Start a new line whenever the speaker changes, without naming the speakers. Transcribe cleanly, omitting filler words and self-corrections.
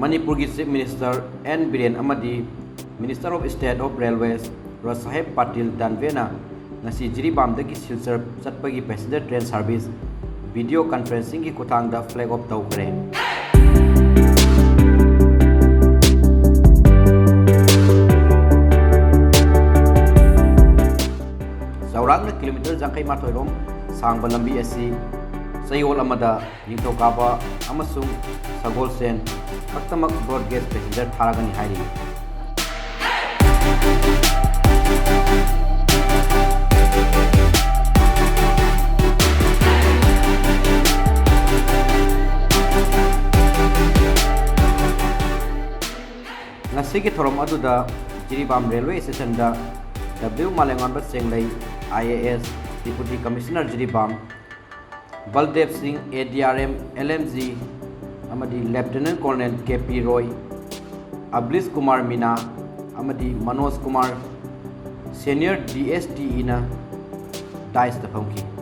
Manipur Chief Minister N. Biren amadi Minister of State of Railways Rasaheb Patil Danvena ngasi Jiribam-dagi Silchar chatpagi passenger train service video conferencing ki kuthangda flag off tawkre. Saurangna kilometer jangkai mathoirom sangba lambi asi sayol amada ningthokaba amasung sagolsen khaktamak broad gauge passenger tharagani hairi. Ngasigi thorom aduda Jiribam Railway Station da W Malengonbat Senglai IAS Deputy Commissioner Jiribam Baldev Singh ADRM LMG amadi Lieutenant Colonel KP Roy Ablis Kumar Mina amadi Manoj Kumar Senior DSTE na Dice the Funky.